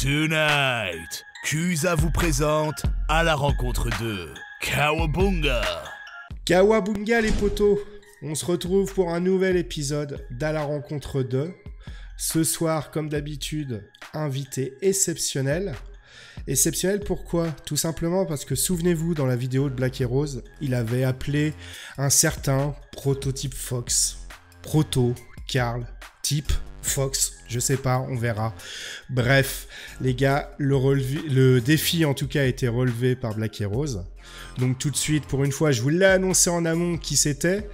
Tonight, Kusa vous présente à la rencontre de Kawabunga. Kawabunga les potos, on se retrouve pour un nouvel épisode d'À la rencontre de. Ce soir, comme d'habitude, invité exceptionnel. Exceptionnel pourquoi? Tout simplement parce que souvenez-vous, dans la vidéo de Black Heroes, il avait appelé un certain prototype Fox. Proto, Karl, type, Fox, je sais pas, on verra. Bref, les gars, le défi en tout cas a été relevé par Black Heroes. Donc tout de suite, pour une fois, je vous l'ai annoncé en amont qui c'était.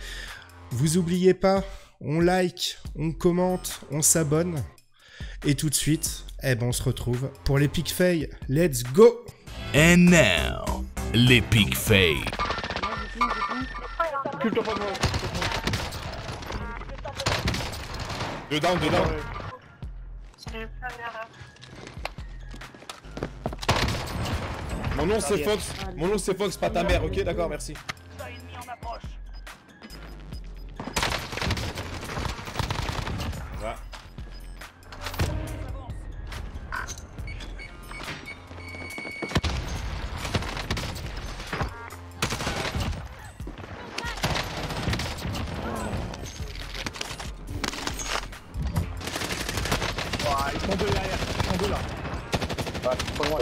Vous oubliez pas, on like, on commente, on s'abonne. Et tout de suite, on se retrouve pour l'Epic Fail. Let's go! And now, l'Epic Fail. Dedans. Mon nom c'est Fox, pas ta mère, ok, d'accord, merci. Voilà. Ils sont deux derrière, ils sont deux là. Ouais, pas loin.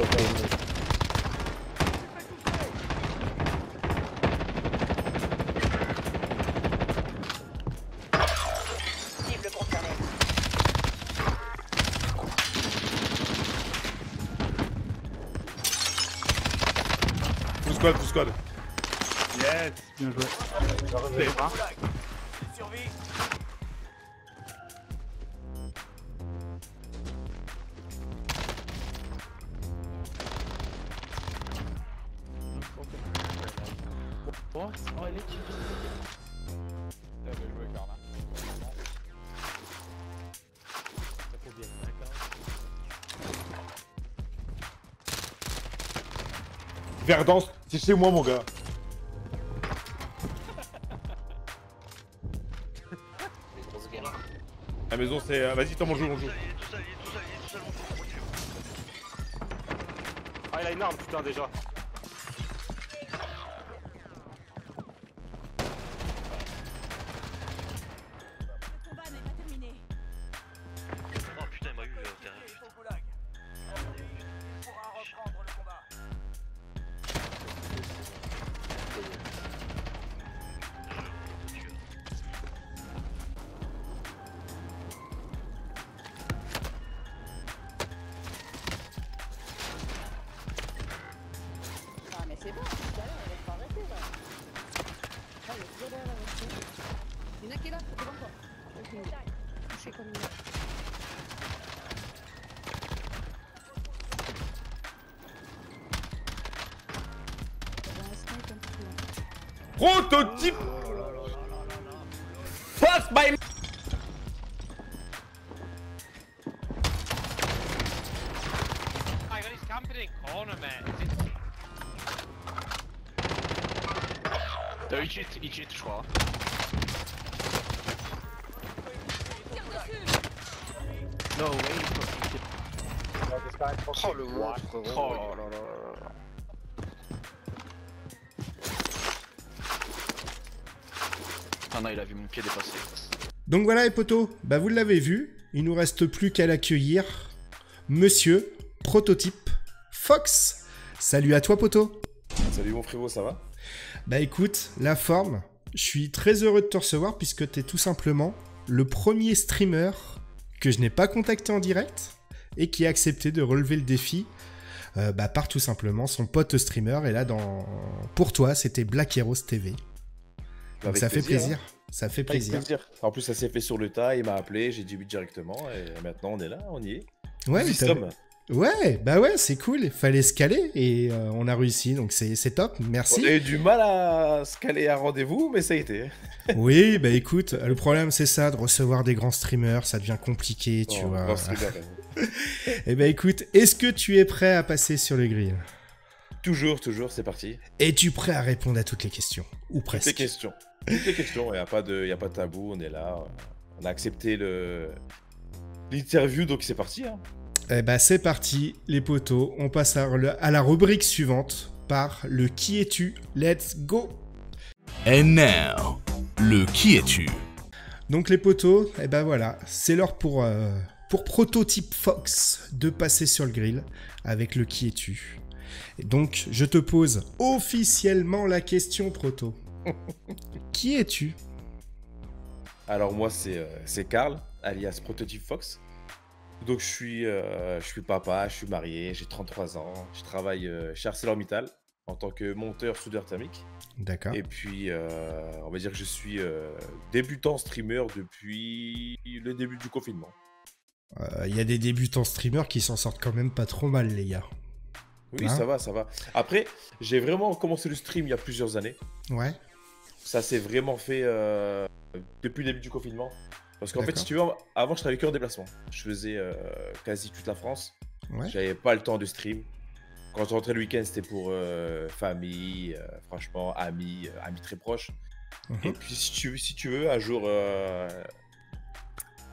Cible concernée. Full squad. Yes, bien joué. C'est pas. Survie. Oh, elle est qui? Bien joué, Carla. Ça fait bien, d'accord. Verdance, c'est chez moi mon gars. La maison c'est... Vas-y, on joue. Ah, il a une arme, putain, déjà. Oh putain, il m'a eu derrière. Ah mais c'est bon, tout à l'heure, elle va pas arrêter là. Ah, il y a toujours derrière la voiture. Il y en a qui est là, devant toi. Ok, touché comme une... Prototype Fox by... I got his camping in corner, mate. Il cheat, je crois. No way. Oh le monstre. Oh là là. Ah non, il a vu mon pied dépasser. Donc voilà les potos, vous l'avez vu, il nous reste plus qu'à l'accueillir. Monsieur Prototype Fox. Salut à toi poto. Salut mon frérot, ça va? Écoute, la forme, je suis très heureux de te recevoir puisque tu es tout simplement le premier streamer que je n'ai pas contacté en direct et qui a accepté de relever le défi par tout simplement son pote streamer. Et là, pour toi, c'était Black Heroes TV. Donc ça fait plaisir. Ça fait plaisir. En plus, ça s'est fait sur le tas, il m'a appelé, j'ai dit oui directement, et maintenant on est là, on y est. Ouais, ouais, c'est cool. Il fallait se caler et on a réussi, donc c'est top. Merci. On a eu du mal à se caler à rendez-vous, mais ça a été. Oui, écoute, le problème c'est ça, de recevoir des grands streamers, ça devient compliqué, tu vois. Écoute, est-ce que tu es prêt à passer sur les grilles? Toujours, c'est parti. Es-tu prêt à répondre à toutes les questions? Ou presque. Toutes les questions, il n'y a pas de tabou, on est là. On a accepté l'interview, donc c'est parti. Hein. Eh ben c'est parti, les potos. On passe à la rubrique suivante par le qui es-tu. Let's go. And now, le qui es-tu? Donc les potos, eh ben voilà, c'est l'heure pour Prototype Fox de passer sur le grill avec le qui es-tu. Et donc je te pose officiellement la question, Proto. Qui es-tu? Alors moi c'est Karl, alias Prototype Fox. Donc je suis papa, je suis marié, j'ai 33 ans, je travaille chez ArcelorMittal en tant que monteur soudeur thermique. D'accord. Et puis on va dire que je suis débutant streamer depuis le début du confinement. Il y a des débutants streamers qui s'en sortent quand même pas trop mal, les gars. Oui, Hein? ça va. Après, j'ai vraiment commencé le stream il y a plusieurs années. Ouais. Ça s'est vraiment fait depuis le début du confinement. Parce qu'en fait, D'accord. si tu veux, avant, je travaillais que en déplacement. Je faisais quasi toute la France. Ouais. J'avais pas le temps de stream. Quand je rentrais le week-end, c'était pour famille, franchement, amis très proches. Et puis, si tu veux, un jour,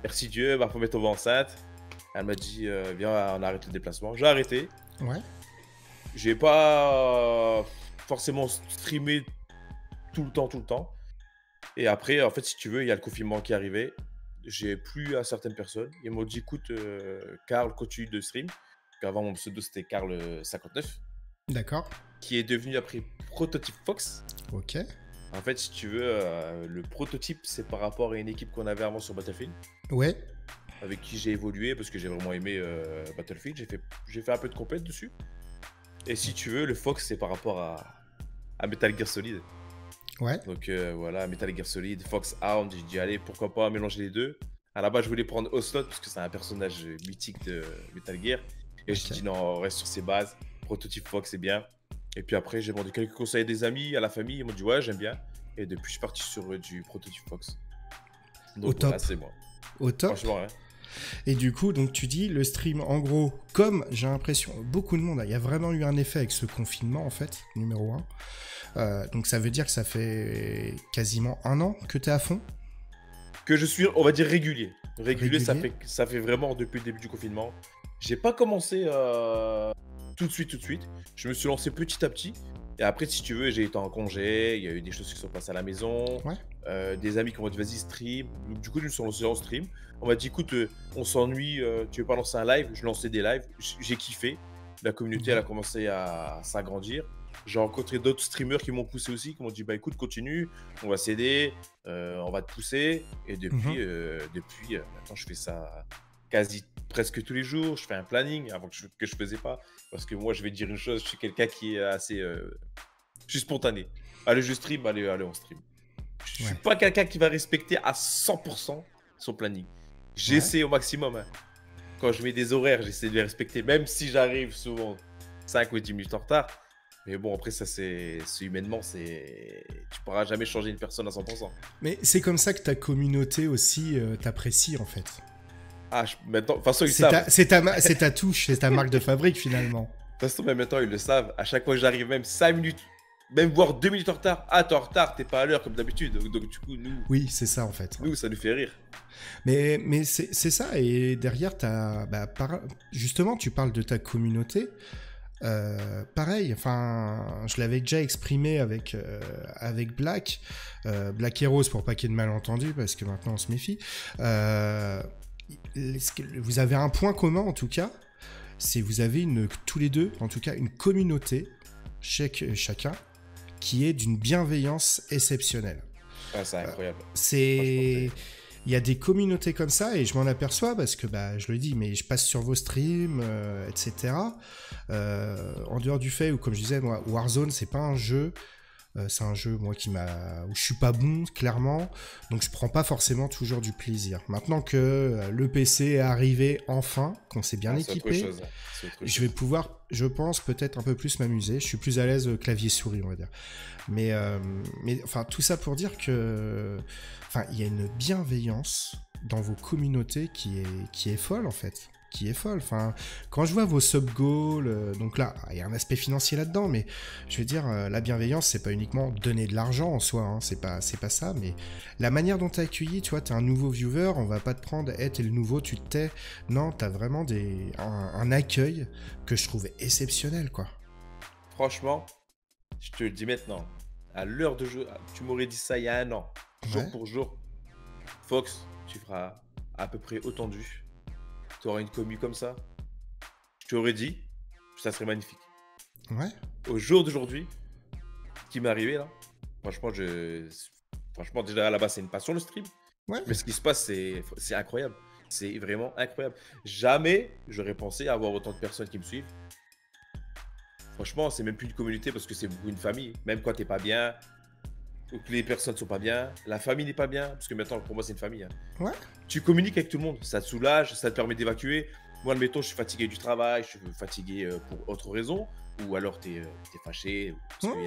merci Dieu, ma femme est tombée enceinte. Elle m'a dit, viens, on arrête le déplacement. J'ai arrêté. Ouais. J'ai pas forcément streamé tout le temps. Et après, en fait, si tu veux, il y a le confinement qui est arrivé. J'ai plu à certaines personnes. Ils m'ont dit, écoute, Karl, continue de stream. Avant, mon pseudo, c'était Karl59. D'accord. Qui est devenu après Prototype Fox. Ok. En fait, si tu veux, le prototype, c'est par rapport à une équipe qu'on avait avant sur Battlefield. Ouais. Avec qui j'ai évolué parce que j'ai vraiment aimé Battlefield. J'ai fait un peu de compète dessus. Et si tu veux, le Fox, c'est par rapport à Metal Gear Solid. Ouais. Donc voilà, Metal Gear Solid, Fox Hound, j'ai dit allez, pourquoi pas mélanger les deux. À la base, je voulais prendre Ocelot parce que c'est un personnage mythique de Metal Gear. Et j'ai dit non, on reste sur ses bases. Prototype Fox, c'est bien. Et puis après, j'ai demandé quelques conseils à des amis, à la famille. Ils m'ont dit ouais, j'aime bien. Et depuis, je suis parti sur du Prototype Fox. Donc Au top. voilà, c'est moi. Au top. Franchement, ouais. Et du coup, donc tu dis le stream, en gros, comme j'ai l'impression, beaucoup de monde, il y a vraiment eu un effet avec ce confinement, en fait, numéro 1. Donc ça veut dire que ça fait quasiment 1 an que tu es à fond. Que je suis, on va dire, régulier. Régulier. Ça fait vraiment depuis le début du confinement. J'ai pas commencé tout de suite. Je me suis lancé petit à petit. Et après, si tu veux, j'ai été en congé. Il y a eu des choses qui sont passées à la maison. Ouais. Des amis qui m'ont dit vas-y, stream. Donc, du coup, je me suis lancé en stream. On m'a dit écoute, on s'ennuie. Tu veux pas lancer un live? Je lançais des lives. J'ai kiffé. La communauté, elle a commencé à s'agrandir. J'ai rencontré d'autres streamers qui m'ont poussé aussi, qui m'ont dit bah écoute, continue, on va s'aider, on va te pousser. Et depuis, maintenant, je fais ça presque tous les jours. Je fais un planning avant que je faisais pas. Parce que moi, je vais te dire une chose, je suis quelqu'un qui est assez. Je suis spontané. Allez, je stream, allez, on stream. Je suis pas quelqu'un qui va respecter à 100% son planning. J'essaie au maximum. Hein. Quand je mets des horaires, j'essaie de les respecter, même si j'arrive souvent 5 ou 10 minutes en retard. Mais bon, après, ça, c'est humainement, tu pourras jamais changer une personne à 100%. Mais c'est comme ça que ta communauté aussi t'apprécie, en fait. Ah, maintenant, de toute façon, ils savent. C'est ta touche, c'est ta marque de fabrique, finalement. De toute façon, même maintenant, ils le savent. À chaque fois que j'arrive, même 5 minutes, même voire 2 minutes en retard. Ah, t'es en retard, t'es pas à l'heure, comme d'habitude. Donc, du coup, nous... Oui, c'est ça, en fait. Nous, ça nous fait rire. Mais c'est ça, et derrière, justement, tu parles de ta communauté. Pareil, enfin, je l'avais déjà exprimé avec Black et Rose pour pas qu'il y ait de malentendus parce que maintenant on se méfie. Vous avez un point commun en tout cas, c'est vous avez tous les deux en tout cas une communauté chacun qui est d'une bienveillance exceptionnelle. Ah, c'est incroyable. Il y a des communautés comme ça et je m'en aperçois parce que je le dis, mais je passe sur vos streams, etc. En dehors du fait où, comme je disais, moi, Warzone, c'est pas un jeu. C'est un jeu, moi, où je suis pas bon, clairement. Donc, je prends pas forcément toujours du plaisir. Maintenant que le PC est arrivé enfin, qu'on s'est bien équipé, je vais pouvoir, je pense, peut-être un peu plus m'amuser. Je suis plus à l'aise clavier-souris, on va dire. Mais enfin, tout ça pour dire que... Enfin, il y a une bienveillance dans vos communautés qui est folle, en fait. qui est folle. Enfin, quand je vois vos sub-goals, donc là, il y a un aspect financier là-dedans, mais je veux dire, la bienveillance, c'est pas uniquement donner de l'argent en soi, hein, c'est pas ça, mais la manière dont t'es accueilli, tu vois, t'es un nouveau viewer, on va pas te prendre, hey, t'es le nouveau, tu te tais. Non, t'as vraiment un accueil que je trouve exceptionnel, quoi. Franchement, je te le dis maintenant, à l'heure de jeu, tu m'aurais dit ça il y a un an, jour Ouais. pour jour. Fox, tu feras à peu près autant de vues. Tu auras une commu comme ça. Je t'aurais dit, ça serait magnifique. Ouais. Au jour d'aujourd'hui, ce qui m'est arrivé là, franchement, franchement, déjà là-bas, c'est une passion le stream. Ouais. Mais ce qui se passe, c'est incroyable. C'est vraiment incroyable. Jamais j'aurais pensé avoir autant de personnes qui me suivent. Franchement, c'est même plus une communauté parce que c'est beaucoup une famille. Même quand t'es pas bien, ou que les personnes sont pas bien, la famille n'est pas bien, parce que maintenant, pour moi, c'est une famille. Hein. Ouais. Tu communiques avec tout le monde, ça te soulage, ça te permet d'évacuer. Moi, admettons, je suis fatigué du travail, je suis fatigué pour autre raison, ou alors t'es fâché. Parce qu'il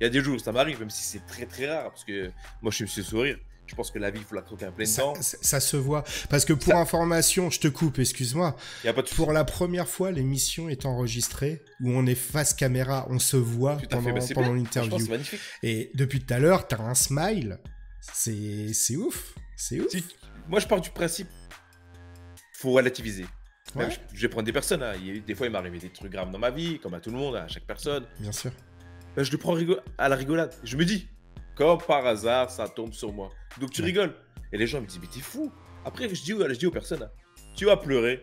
y a des jours où ça m'arrive, même si c'est très très rare, parce que moi, je me suis sourire. Je pense que la vie, il faut la croquer à plein Ça, dents. ça se voit. Parce que pour information, je te coupe, excuse-moi. Il y a pas de souci. Pour la première fois, l'émission est enregistrée, où on est face caméra, on se voit Tout à fait, bah, c'est pendant bien. l'interview. Franchement, c'est magnifique. Et depuis tout à l'heure, t'as un smile. C'est ouf. C'est ouf. Moi, je pars du principe, faut relativiser. Même, Ouais. je vais prendre des personnes. Hein. Des fois, il m'est arrivé des trucs graves dans ma vie, comme à tout le monde, à chaque personne. Bien sûr. Ben, je le prends à la rigolade. Je me dis, comme par hasard, ça tombe sur moi. Donc tu rigoles. Et les gens me disent, mais t'es fou. Après, je dis aux personnes, hein, tu vas pleurer,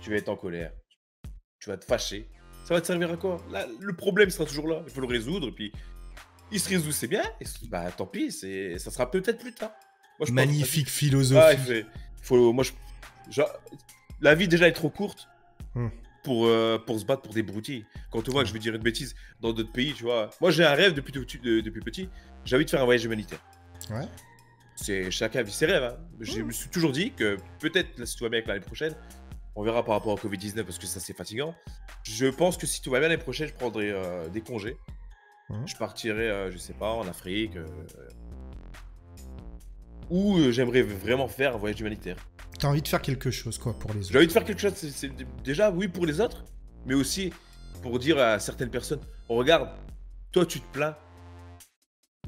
tu vas être en colère, tu vas te fâcher. Ça va te servir à quoi? Là, le problème sera toujours là. Il faut le résoudre. Et puis, il se résout, c'est bien. Et bah, tant pis, ça sera peut-être plus tard. Moi, je pense- Magnifique philosophie. Ah, moi, la vie déjà est trop courte Hmm. pour se battre pour des broutilles. Quand on voit que je vais dire une bêtise dans d'autres pays, tu vois. Moi, j'ai un rêve depuis petit. J'ai envie de faire un voyage humanitaire. Ouais. C'est chacun vit ses rêves. Hein. Je me suis toujours dit que peut-être, là, si tout va bien avec l'année prochaine, on verra par rapport au Covid-19 parce que ça c'est fatigant. Je pense que si tout va bien l'année prochaine, je prendrai des congés. Mhm. Je partirai, je sais pas, en Afrique. Ou j'aimerais vraiment faire un voyage humanitaire. T'as envie de faire quelque chose, quoi, pour les J'ai autres. envie de faire quelque chose, déjà, oui, pour les autres, mais aussi pour dire à certaines personnes, oh, regarde, toi, tu te plains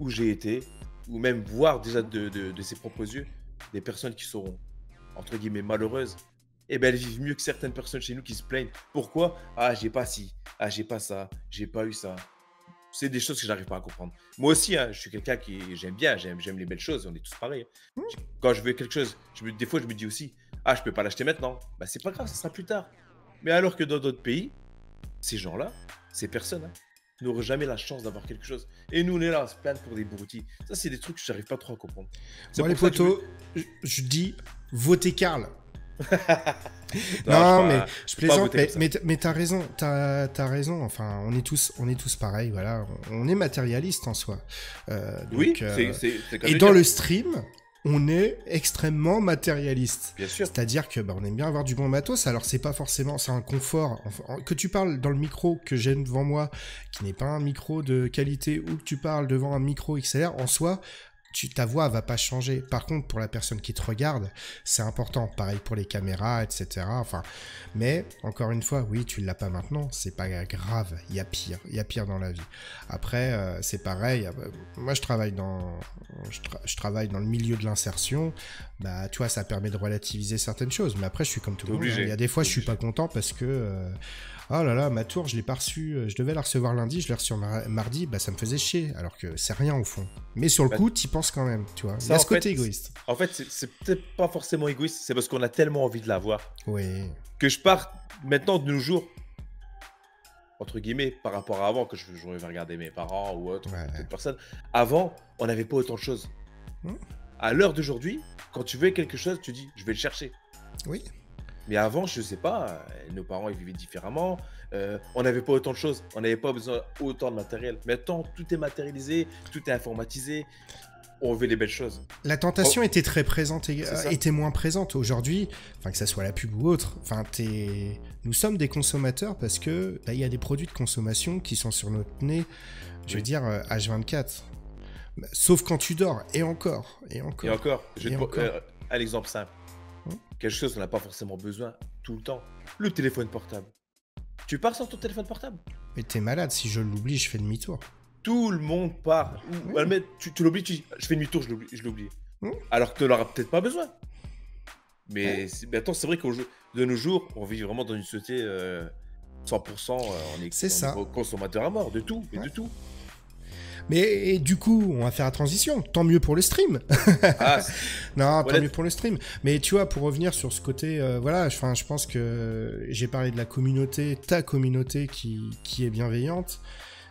où j'ai été, ou même voir déjà de ses propres yeux des personnes qui seront, entre guillemets, malheureuses. Eh ben, elles vivent mieux que certaines personnes chez nous qui se plaignent. Pourquoi? Ah, j'ai pas ci, ah, j'ai pas ça, j'ai pas eu ça. C'est des choses que j'arrive pas à comprendre. Moi aussi, hein, je suis quelqu'un qui j'aime les belles choses, on est tous pareils. Quand je veux quelque chose, des fois je me dis aussi, ah je peux pas l'acheter maintenant. Bah c'est pas grave, ça sera plus tard. Mais alors que dans d'autres pays, ces gens-là, ces personnes, hein, n'auraient jamais la chance d'avoir quelque chose. Et nous on est là à se plaindre pour des broutilles. Ça c'est des trucs que j'arrive pas trop à comprendre. C'est Bon, les pour ça que potos, je dis, votez Karl. Non, Non, mais je plaisante, voter comme mais t'as raison, t'as raison. Enfin, on est tous pareils, voilà. On est matérialiste en soi. oui, Donc, c'est comme et le dans dire. le stream, on est extrêmement matérialiste. Bien sûr. C'est-à-dire que on aime bien avoir du bon matos. Alors c'est pas forcément, c'est un confort. Que tu parles dans le micro que j'ai devant moi, qui n'est pas un micro de qualité, ou que tu parles devant un micro XLR, en soi. Ta voix va pas changer. Par contre, pour la personne qui te regarde, c'est important. Pareil pour les caméras, etc. Enfin, mais encore une fois, oui, tu l'as pas maintenant. C'est pas grave. Il y a pire. Il y a pire dans la vie. Après, c'est pareil. Moi, je travaille dans le milieu de l'insertion. Bah, tu vois, ça permet de relativiser certaines choses. Mais après, je suis comme tout le monde. Obligé. Il y a des fois, je suis pas content parce que. Oh là là, ma tour, je l'ai pas reçue, je devais la recevoir lundi, je l'ai reçue mardi, bah ça me faisait chier, alors que c'est rien au fond. Mais sur le coup, t'y penses quand même, tu vois. Il y a ce côté égoïste. En fait, c'est peut-être pas forcément égoïste, c'est parce qu'on a tellement envie de l'avoir. Oui. Que je pars maintenant de nos jours, entre guillemets, par rapport à avant, que je vais regarder mes parents ou autre, d'autres personnes. Avant, on n'avait pas autant de choses. À l'heure d'aujourd'hui, quand tu veux quelque chose, tu dis, je vais le chercher. Oui. Mais avant, je sais pas, nos parents ils vivaient différemment, on n'avait pas autant de choses, on n'avait pas besoin autant de matériel. Maintenant, tout est matérialisé, tout est informatisé, on veut les belles choses. La tentation était très présente et était moins présente aujourd'hui, enfin que ça soit la pub ou autre. Enfin, nous sommes des consommateurs parce que il y a des produits de consommation qui sont sur notre nez, je veux dire H24. Sauf quand tu dors, et encore. Et encore, je vais te prendre un exemple simple. quelque chose qu'on n'a pas forcément besoin tout le temps. Le téléphone portable. Tu pars sans ton téléphone portable? Mais t'es malade, si je l'oublie, je fais demi-tour. Tout le monde part. Ou, Oui. mais tu l'oublies, tu dis, je fais demi-tour, je l'ai oublié. Oui. Alors que tu n'auras peut-être pas besoin. Mais attends, c'est vrai de nos jours, on vit vraiment dans une société 100%, C'est ça. Consommateur à mort, de tout, et Ouais. de tout. Mais et du coup, on va faire la transition. Tant mieux pour le stream. Ah, Non, tant Voilà. mieux pour le stream. Mais tu vois, pour revenir sur ce côté, voilà, je pense que j'ai parlé de la communauté, ta communauté qui est bienveillante.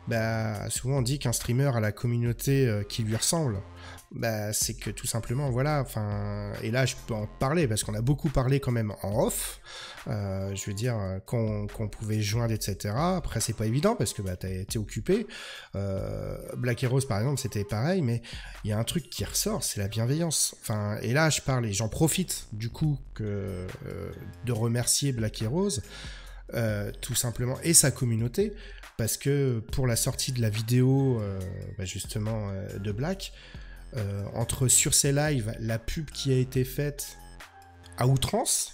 Bah, souvent on dit qu'un streamer a la communauté qui lui ressemble. Bah, c'est que tout simplement, voilà, enfin, et là je peux en parler parce qu'on a beaucoup parlé quand même en off. Je veux dire, qu'on pouvait joindre, etc. Après, c'est pas évident parce que bah, t'as été occupé. Black Heroes, par exemple, c'était pareil, mais il y a un truc qui ressort, c'est la bienveillance. Enfin, et là, je parle et j'en profite du coup de remercier Black Heroes, tout simplement, et sa communauté. Parce que pour la sortie de la vidéo, justement, de Black, entre sur ses lives, la pub qui a été faite à outrance,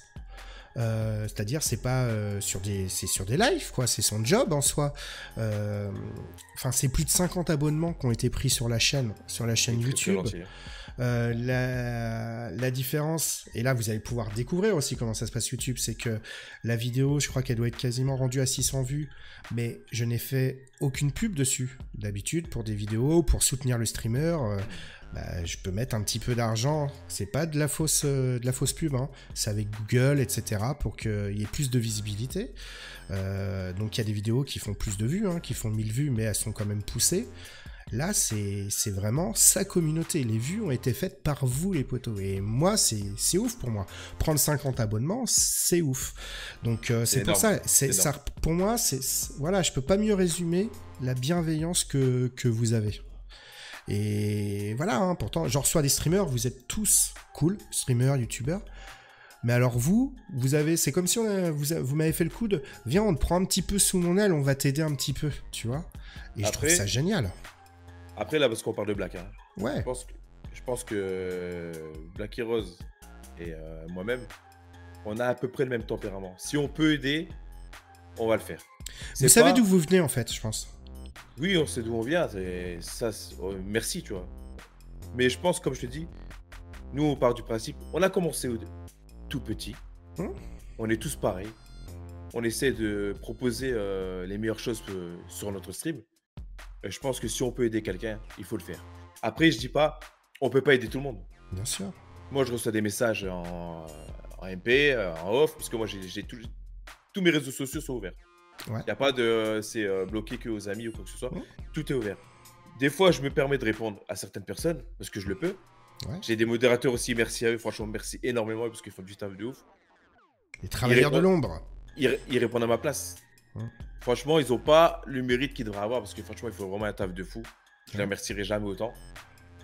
c'est-à-dire c'est pas c'est sur des lives, quoi, c'est son job en soi. Enfin, c'est plus de 50 abonnements qui ont été pris sur la chaîne YouTube. La différence, et là vous allez pouvoir découvrir aussi comment ça se passe YouTube, c'est que la vidéo, je crois qu'elle doit être quasiment rendue à 600 vues, mais je n'ai fait aucune pub dessus. D'habitude, pour des vidéos, pour soutenir le streamer, je peux mettre un petit peu d'argent. C'est pas de la fausse pub, hein. C'est avec Google, etc. pour qu'il y ait plus de visibilité. Donc il y a des vidéos qui font plus de vues, hein, qui font 1000 vues, mais elles sont quand même poussées. Là, c'est vraiment sa communauté. Les vues ont été faites par vous, les potos. Et moi, c'est ouf pour moi. Prendre 50 abonnements, c'est ouf. Donc, c'est pour énorme. ça. Ça. Pour moi, voilà, je peux pas mieux résumer la bienveillance que vous avez. Et voilà, hein, pourtant, j'en reçois des streamers. Vous êtes tous cool, streamers, youtubeurs. Mais alors vous avez, c'est comme si vous m'avez fait le coup de, viens, on te prend un petit peu sous mon aile, on va t'aider un petit peu, tu vois. Et je trouve ça génial. Après, là, parce qu'on parle de Black, hein, Ouais. je pense que Black Heroes et moi-même, on a à peu près le même tempérament. Si on peut aider, on va le faire. Vous savez d'où vous venez, en fait, je pense. Oui, on sait d'où on vient. Merci, tu vois. Mais je pense, comme je te dis, nous, on part du principe, on a commencé tout petit. On est tous pareils. On essaie de proposer les meilleures choses sur notre stream. Je pense que si on peut aider quelqu'un, il faut le faire. Après, je dis pas, on peut pas aider tout le monde. Bien sûr. Moi, je reçois des messages en MP, en off, parce que moi, tous mes réseaux sociaux sont ouverts. Ouais. Il n'y a pas de c'est bloqué que aux amis ou quoi que ce soit. Tout est ouvert. Des fois, je me permets de répondre à certaines personnes, parce que je le peux. Ouais. J'ai des modérateurs aussi, merci à eux. Franchement, merci énormément, parce qu'ils font du taf de ouf. Les travailleurs de l'ombre. Ils répondent à ma place. Franchement, ils n'ont pas le mérite qu'ils devraient avoir, parce que franchement, il faut vraiment un taf de fou. Je les remercierai jamais autant.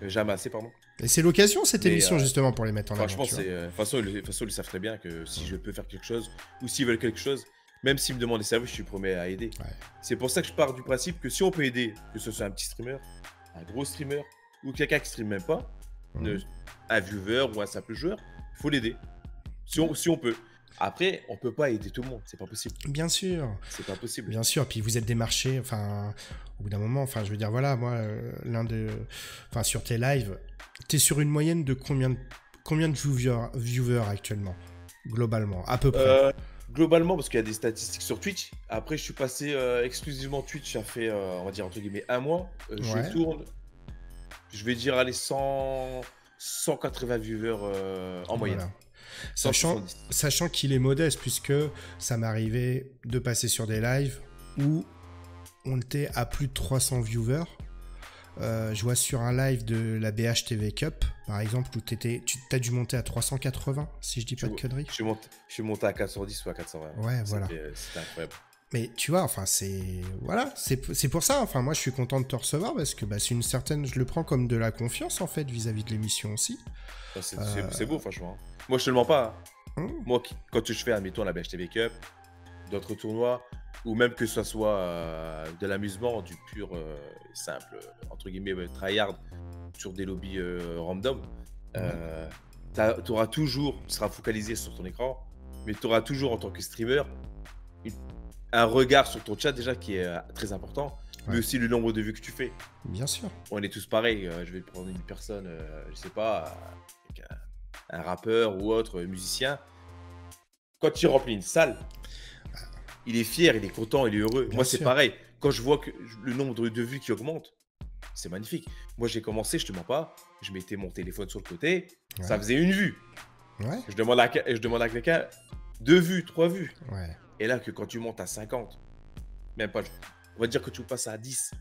Jamais assez, pardon. Et c'est l'occasion, cette émission, justement, pour les mettre en avant. Franchement, de toute façon, ils savent très bien que si je peux faire quelque chose, ou s'ils veulent quelque chose, même s'ils me demandent des services, je suis promets à aider. Ouais. C'est pour ça que je pars du principe que si on peut aider, que ce soit un petit streamer, un gros streamer, ou quelqu'un qui stream même pas, un viewer ou un simple joueur, il faut l'aider. Si on peut. Après, on peut pas aider tout le monde, c'est pas possible. Bien sûr. C'est pas possible. Bien sûr, puis vous êtes démarché, enfin, au bout d'un moment, enfin, je veux dire, voilà, moi, sur tes lives, t'es sur une moyenne de combien de viewers actuellement, globalement, à peu près Globalement, parce qu'il y a des statistiques sur Twitch. Après, je suis passé exclusivement Twitch, ça fait, on va dire, entre guillemets, un mois. Je tourne, je vais dire, allez, 180 viewers en moyenne. Voilà. Sachant qu'il est modeste, puisque ça m'arrivait de passer sur des lives où on était à plus de 300 viewers. Je vois sur un live de la BHTV Cup, par exemple, où tu as dû monter à 380, si je dis pas de conneries. Je suis monté à 410 ou à 420. Ouais, voilà. C'était incroyable. Mais tu vois, enfin, c'est pour ça. Enfin, moi, je suis content de te recevoir parce que c'est une certaine, je le prends comme de la confiance en fait vis-à-vis de l'émission aussi. C'est beau, franchement. Moi, je te le mens pas. Moi, quand je fais, admettons, la BHTV Cup, d'autres tournois, ou même que ce soit de l'amusement, du pur simple, entre guillemets, tryhard, sur des lobbies random, tu auras toujours, tu seras focalisé sur ton écran, mais tu auras toujours en tant que streamer un regard sur ton chat déjà qui est très important, mais Ouais. aussi le nombre de vues que tu fais. Bien sûr. On est tous pareils. Je vais prendre une personne, je sais pas, un rappeur ou autre musicien. Quand il remplit une salle, il est fier, il est content, il est heureux. Bien Moi, c'est sûr. pareil. Quand je vois que le nombre de vues qui augmente, c'est magnifique. Moi, j'ai commencé, je te mens pas, je mettais mon téléphone sur le côté, ça Ouais. faisait une vue. Ouais. Je demande à quelqu'un 2 vues, 3 vues. Ouais. Et là, que quand tu montes à 50, même pas, on va dire que tu passes à 10,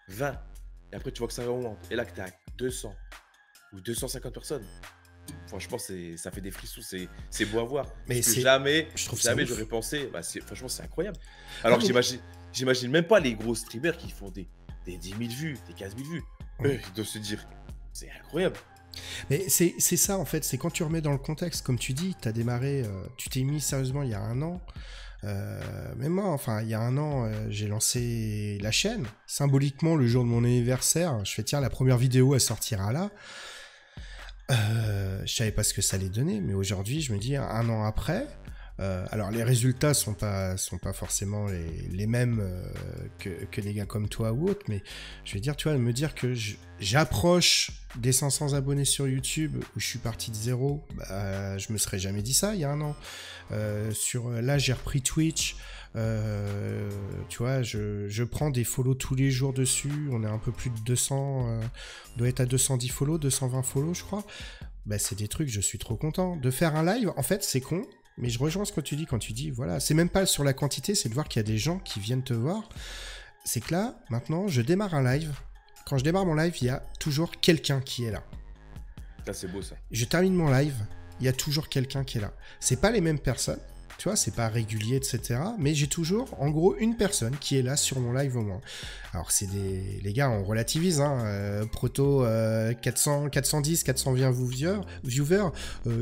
20, et après tu vois que ça remonte. Et là, que tu es à 200 ou 250 personnes. Franchement, ça fait des frissons, c'est beau à voir. Mais Parce que c'est- jamais je trouve ça jamais ouf. j'aurais pensé. Franchement, c'est incroyable. Alors, Non, mais- j'imagine même pas les gros streamers qui font des 10 000 vues, des 15 000 vues. Ouais. Eux, ils doivent se dire, c'est incroyable. Mais c'est ça en fait, c'est quand tu remets dans le contexte, comme tu dis, t'as démarré, tu t'es mis sérieusement il y a un an. Même moi, enfin il y a un an, j'ai lancé la chaîne. Symboliquement, le jour de mon anniversaire, je fais tiens, la première vidéo elle sortira là. Je savais pas ce que ça allait donner, mais aujourd'hui, je me dis un an après. Alors les résultats sont pas forcément les mêmes que des gars comme toi ou autres, mais je vais dire, tu vois, me dire que j'approche des 500 abonnés sur YouTube où je suis parti de zéro, bah, je me serais jamais dit ça il y a un an. Là, j'ai repris Twitch. Tu vois, je prends des follow tous les jours dessus. On est un peu plus de 200, on doit être à 210 follow, 220 follow, je crois. Bah, c'est des trucs, je suis trop content. De faire un live, en fait, c'est con. Mais je rejoins ce que tu dis quand tu dis, voilà, c'est même pas sur la quantité, c'est de voir qu'il y a des gens qui viennent te voir. C'est que là, maintenant, je démarre un live. Quand je démarre mon live, il y a toujours quelqu'un qui est là. Ça, c'est beau ça. Je termine mon live, il y a toujours quelqu'un qui est là. C'est pas les mêmes personnes, tu vois, c'est pas régulier, etc. Mais j'ai toujours, en gros, une personne qui est là sur mon live au moins. Alors, c'est des... Les gars, on relativise, hein. Proto, 410, 420 viewers.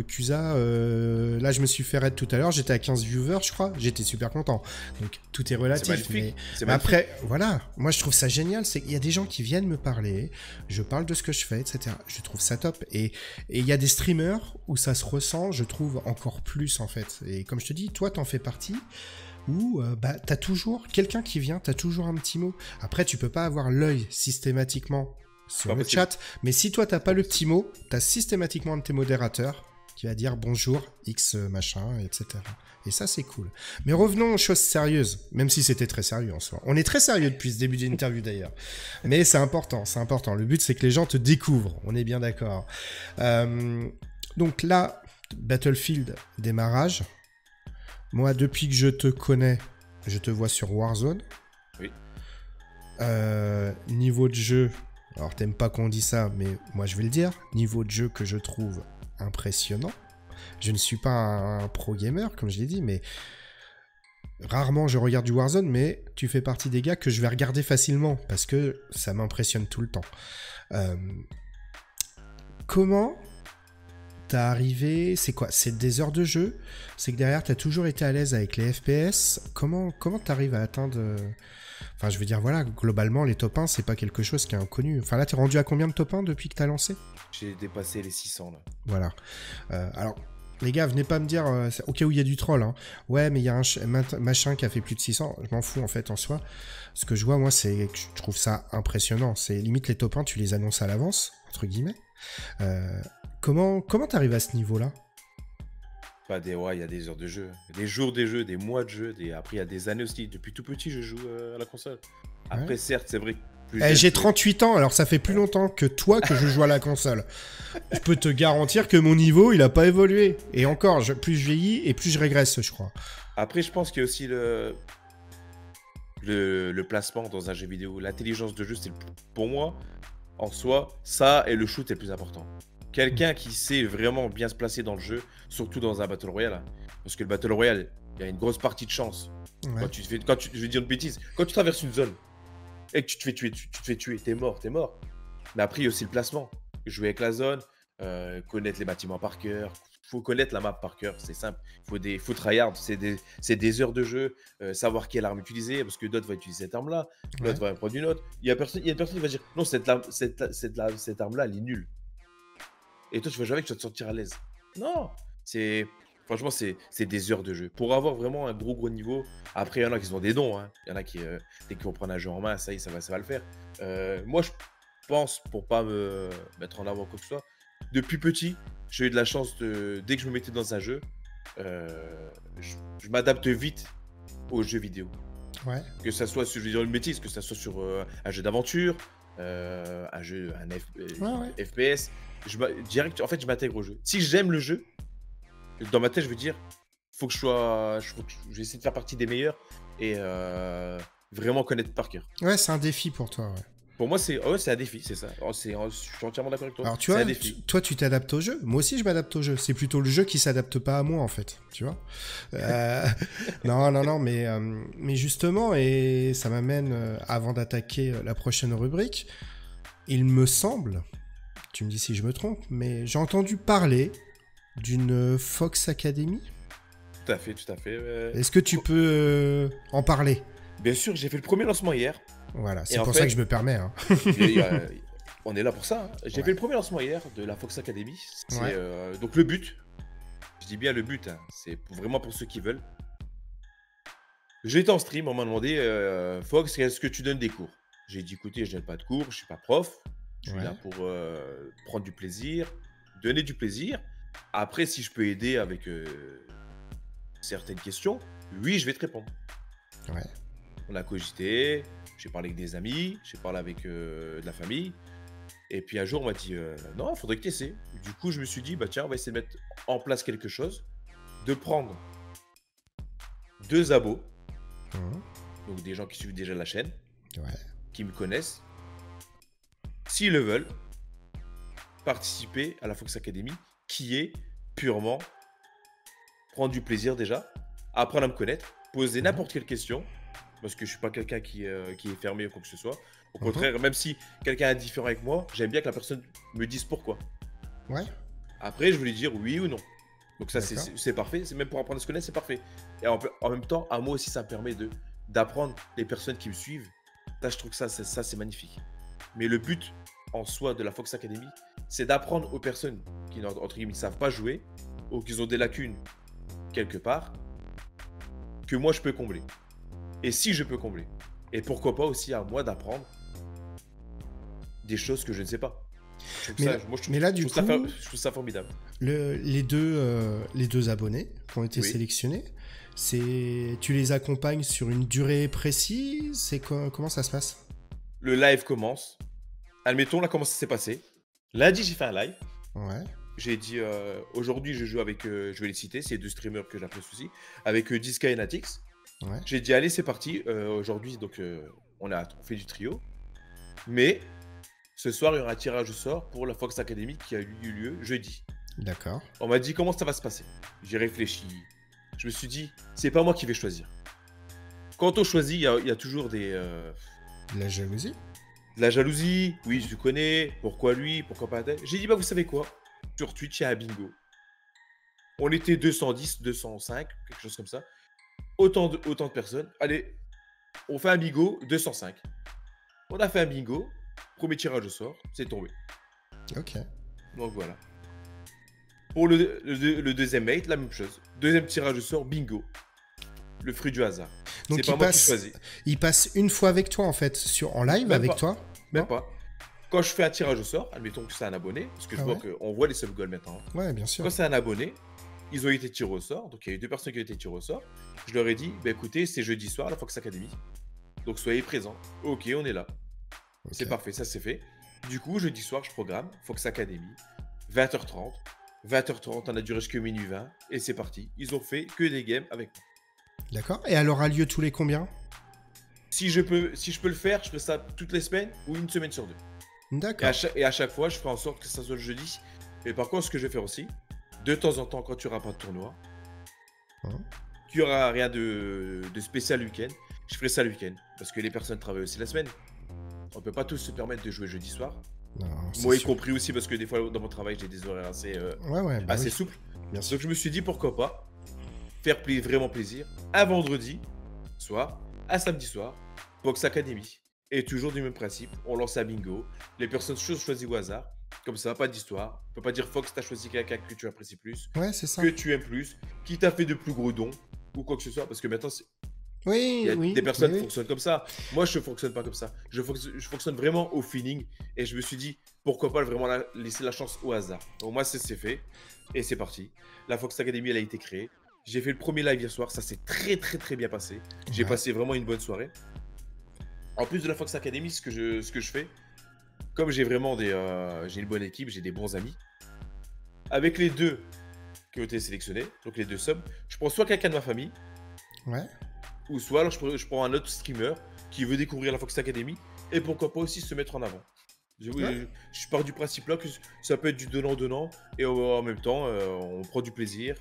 Cusa, là, je me suis fait raid tout à l'heure, j'étais à 15 viewers, je crois. J'étais super content. Donc, tout est relatif. C'est magnifique. Mais... C'est Mais magnifique. après, voilà, moi je trouve ça génial, c'est qu'il y a des gens qui viennent me parler, je parle de ce que je fais, etc. Je trouve ça top. Et il y a des streamers où ça se ressent, je trouve, encore plus en fait. Et comme je te dis, toi t'en fais partie, où bah, t'as toujours quelqu'un qui vient, t'as toujours un petit mot. Après, tu peux pas avoir l'œil systématiquement sur Pas le possible. chat, mais si toi t'as pas le petit mot, t'as systématiquement un de tes modérateurs qui va dire bonjour, X machin, etc. Et ça, c'est cool. Mais revenons aux choses sérieuses, même si c'était très sérieux en soi. On est très sérieux depuis ce début d'interview d'ailleurs. Mais c'est important, c'est important. Le but, c'est que les gens te découvrent, on est bien d'accord. Donc là, Battlefield, démarrage. Moi, depuis que je te connais, je te vois sur Warzone. Oui. Niveau de jeu, alors t'aimes pas qu'on dise ça, mais moi je vais le dire. Niveau de jeu que je trouve impressionnant. Je ne suis pas un pro gamer, comme je l'ai dit, mais rarement je regarde du Warzone, mais tu fais partie des gars que je vais regarder facilement, parce que ça m'impressionne tout le temps. Comment t'as arrivé, c'est quoi? C'est des heures de jeu? C'est que derrière, t'as toujours été à l'aise avec les FPS? Comment t'arrives à atteindre... Enfin, je veux dire, voilà, globalement, les top 1, c'est pas quelque chose qui est inconnu. Enfin, là, t'es rendu à combien de top 1 depuis que t'as lancé? J'ai dépassé les 600 là. Voilà. Alors, les gars, venez pas me dire, au cas où il y a du troll, hein. Ouais, mais il y a un machin qui a fait plus de 600. Je m'en fous, en fait, en soi. Ce que je vois, moi, c'est que je trouve ça impressionnant. C'est limite les top 1, tu les annonces à l'avance, entre guillemets. Comment t'arrives à ce niveau-là? Ouais, il y a des heures de jeu, des jours de jeu, des mois de jeu, après il y a des années aussi. Depuis tout petit, je joue à la console. Après, certes, c'est vrai. J'ai 38 ans, alors ça fait plus longtemps que toi que je joue à la console. Je peux te garantir que mon niveau, il a pas évolué. Et encore, plus je vieillis et plus je régresse, je crois. Après, je pense qu'il y a aussi le placement dans un jeu vidéo. L'intelligence de jeu, c'est pour moi, en soi, ça et le shoot est le plus important. Quelqu'un qui sait vraiment bien se placer dans le jeu, surtout dans un Battle Royale. Parce que le Battle Royale, il y a une grosse partie de chance. Ouais. Je vais dire une bêtise, quand tu traverses une zone et que tu te fais tuer, t'es mort. Mais après, il y a aussi le placement. Jouer avec la zone, connaître les bâtiments par cœur. Il faut connaître la map par cœur, c'est simple. Il faut tryhard, c'est des heures de jeu, savoir quelle arme utiliser, parce que d'autres vont utiliser cette arme-là, l'autre va prendre une autre. Il y a personne qui va dire non, cette arme-là, elle est nulle. Et toi, tu vas jouer avec, tu vas te sentir à l'aise. Non, c'est franchement, c'est des heures de jeu. Pour avoir vraiment un gros niveau, après, il y en a qui ont des dons, hein. Il y en a qui, dès qu'ils vont prendre un jeu en main, ça y est, ça va le faire. Moi, je pense, pour pas me mettre en avant quoi que ce soit, depuis petit, j'ai eu de la chance de dès que je me mettais dans un jeu, je m'adapte vite aux jeux vidéo. Ouais. Que ça soit sur, je vais dire une bêtise, que ça soit sur un jeu d'aventure, Ouais. FPS, direct, en fait, je m'intègre au jeu. Si j'aime le jeu, dans ma tête, je veux dire, faut que je vais essayer de faire partie des meilleurs et vraiment connaître par cœur. Ouais, c'est un défi pour toi, ouais. Pour moi, c'est un défi, c'est ça. Je suis entièrement d'accord avec toi. Alors tu C'est vois, un défi. toi tu t'adaptes au jeu. Moi aussi je m'adapte au jeu. C'est plutôt le jeu qui s'adapte pas à moi en fait. Tu vois. Non, mais justement, et ça m'amène avant d'attaquer la prochaine rubrique. Il me semble, tu me dis si je me trompe, mais j'ai entendu parler d'une Fox Academy. Tout à fait, tout à fait. Est-ce que tu peux en parler? Bien sûr, j'ai fait le premier lancement hier. Voilà, c'est en pour fait- ça que je me permets. Hein. Et, on est là pour ça. Hein. J'ai Ouais. fait le premier lancement hier de la Fox Academy. C'est, Ouais. donc le but, je dis bien le but, hein, c'est vraiment pour ceux qui veulent. J'étais en stream, on m'a demandé Fox, est-ce que tu donnes des cours? J'ai dit écoutez, je donne pas de cours, je suis pas prof. Je suis Ouais. là pour prendre du plaisir, donner du plaisir. Après, si je peux aider avec certaines questions, oui, je vais te répondre. Ouais. On a cogité, j'ai parlé avec des amis, j'ai parlé avec de la famille. Et puis un jour, on m'a dit non, il faudrait que tu essaies. Du coup, je me suis dit bah tiens, on va essayer de mettre en place quelque chose, de prendre 2 abos, Mhm. donc des gens qui suivent déjà la chaîne, Ouais. qui me connaissent, s'ils le veulent, participer à la Fox Academy, qui est purement prendre du plaisir déjà, apprendre à me connaître, poser n'importe quelle question, parce que je suis pas quelqu'un qui est fermé ou quoi que ce soit. Au contraire, même si quelqu'un est différent avec moi, j'aime bien que la personne me dise pourquoi. Ouais. Après, je veux lui dire oui ou non. Donc ça, D'accord. c'est parfait. C'est même pour apprendre à se connaître, c'est parfait. Et en même temps, à moi aussi, ça me permet d'apprendre les personnes qui me suivent. Ça, je trouve que ça, c'est magnifique. Mais le but en soi de la Fox Academy, c'est d'apprendre aux personnes qui, entre guillemets, ne savent pas jouer ou qui ont des lacunes quelque part, que moi, je peux combler. Et si je peux combler. Et pourquoi pas aussi à moi d'apprendre des choses que je ne sais pas. Je trouve Mais ça- là- moi, je trouve- mais là, je du trouve ça coup- je trouve ça formidable. Les deux abonnés qui ont été Oui. sélectionnés, tu les accompagnes sur une durée précise? Comment ça se passe? Le live commence. Admettons, là, comment ça s'est passé. Lundi, j'ai fait un live. Ouais. J'ai dit, aujourd'hui, je joue avec, je vais les citer, c'est 2 streamers que j'apprécie aussi, avec Diska et Natix. Ouais. J'ai dit, allez, c'est parti. Aujourd'hui, donc, on fait du trio. Mais, ce soir, il y aura un tirage au sort pour la Fox Academy qui a eu lieu jeudi. D'accord. On m'a dit, comment ça va se passer? J'ai réfléchi. Je me suis dit, c'est pas moi qui vais choisir. Quand on choisit, il y a toujours de La jalousie? la jalousie. Oui, je le connais. Pourquoi lui? Pourquoi pas tel? J'ai dit, bah, vous savez quoi? Sur Twitch, il y a un bingo. On était 210, 205, quelque chose comme ça. Autant de personnes. Allez, on fait un bingo, 205. On a fait un bingo. Premier tirage au sort, c'est tombé. Ok. Donc voilà. Pour le deuxième mate, la même chose. Deuxième tirage au sort, bingo. Le fruit du hasard. Donc C'est pas moi qui choisis. il passe une fois avec toi en fait, en live Même avec pas. toi? Même Non. pas. Quand je fais un tirage au sort, admettons que c'est un abonné, parce que je Ah vois ouais qu'on voit les sub goals maintenant. Ouais, bien sûr. Quand c'est un abonné, ils ont été tirés au sort. Donc il y a eu 2 personnes qui ont été tirées au sort. Je leur ai dit, bah écoutez, c'est jeudi soir à la Fox Academy. Donc soyez présents. Ok, on est là. Ok. C'est parfait, ça c'est fait. Du coup, jeudi soir, je programme Fox Academy, 20h30. 20h30, on a duré jusqu'à minuit 20. Et c'est parti. Ils ont fait que des games avec moi. D'accord. Et elle aura lieu tous les combien? Si je peux le faire, je fais ça toutes les semaines ou une semaine sur 2. D'accord. Et à chaque fois, je ferai en sorte que ça soit le jeudi. Et par contre, ce que je vais faire aussi, de temps en temps, quand tu n'auras pas de tournoi, Hein. qu'il n'y aura rien de spécial le week-end, je ferai ça le week-end. Parce que les personnes travaillent aussi la semaine. On peut pas tous se permettre de jouer jeudi soir. Non, c'est Moi y sûr. compris aussi, parce que des fois, dans mon travail, j'ai des horaires assez, Ouais, bah assez oui, souples. bien sûr. Donc je me suis dit, pourquoi pas faire vraiment plaisir un vendredi soir, un samedi soir, Box Academy. Et toujours du même principe, on lance un bingo, les personnes choisissent au hasard, Comme ça, pas d'histoire. On peut pas dire Fox, t'as choisi quelqu'un que tu apprécies plus, Ouais, c'est ça. que tu aimes plus, qui t'a fait de plus gros dons, ou quoi que ce soit. Parce que maintenant, Oui, il y a oui. des personnes oui, qui fonctionnent comme ça. Moi, je ne fonctionne pas comme ça. Je fonctionne vraiment au feeling. Et je me suis dit, pourquoi pas vraiment laisser la chance au hasard. Au moins, c'est fait. Et c'est parti. La Fox Academy, elle a été créée. J'ai fait le premier live hier soir. Ça s'est très, très, très bien passé. J'ai Ouais. passé vraiment une bonne soirée. En plus de la Fox Academy, ce que je fais, comme j'ai vraiment j'ai une bonne équipe, j'ai des bons amis. Avec les deux qui ont été sélectionnés, donc les deux subs, je prends soit quelqu'un de ma famille, Ouais. ou soit alors je prends un autre streamer qui veut découvrir la Fox Academy et pourquoi pas aussi se mettre en avant. Ouais. Je pars du principe là que ça peut être du donnant-donnant et en même temps on prend du plaisir,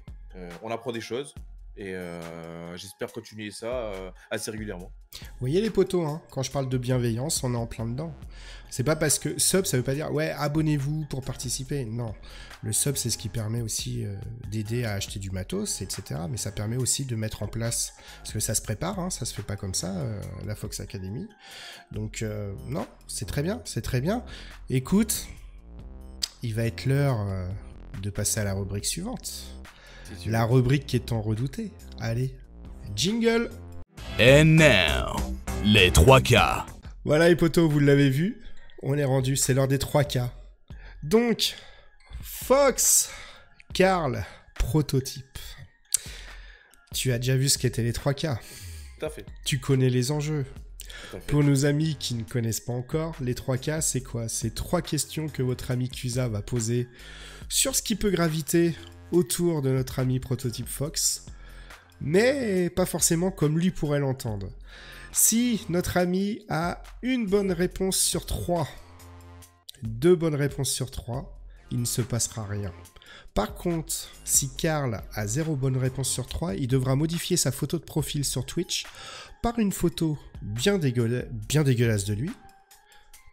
on apprend des choses et j'espère continuer ça assez régulièrement. Vous voyez les potos, hein, quand je parle de bienveillance, on est en plein dedans. C'est pas parce que sub, ça veut pas dire ouais, abonnez-vous pour participer. Non, le sub, c'est ce qui permet aussi d'aider à acheter du matos, etc. Mais ça permet aussi de mettre en place, parce que ça se prépare, hein, ça se fait pas comme ça, la Fox Academy. Donc non, c'est très bien, c'est très bien. Écoute, il va être l'heure de passer à la rubrique suivante. La rubrique qui est tant redoutée. Allez, jingle. And now, les 3K. Voilà les potos, vous l'avez vu, on est rendu, c'est l'heure des 3K. Donc, Fox, Karl, prototype. Tu as déjà vu ce qu'étaient les 3K. Tout à fait. Tu connais les enjeux. Tout à fait. Pour nos amis qui ne connaissent pas encore, les 3K, c'est quoi? C'est 3 questions que votre ami Cusa va poser sur ce qui peut graviter autour de notre ami prototype Fox, mais pas forcément comme lui pourrait l'entendre. Si notre ami a une bonne réponse sur 3, 2 bonnes réponses sur 3, il ne se passera rien. Par contre, si Karl a 0 bonne réponse sur 3, il devra modifier sa photo de profil sur Twitch par une photo bien dégueulasse de lui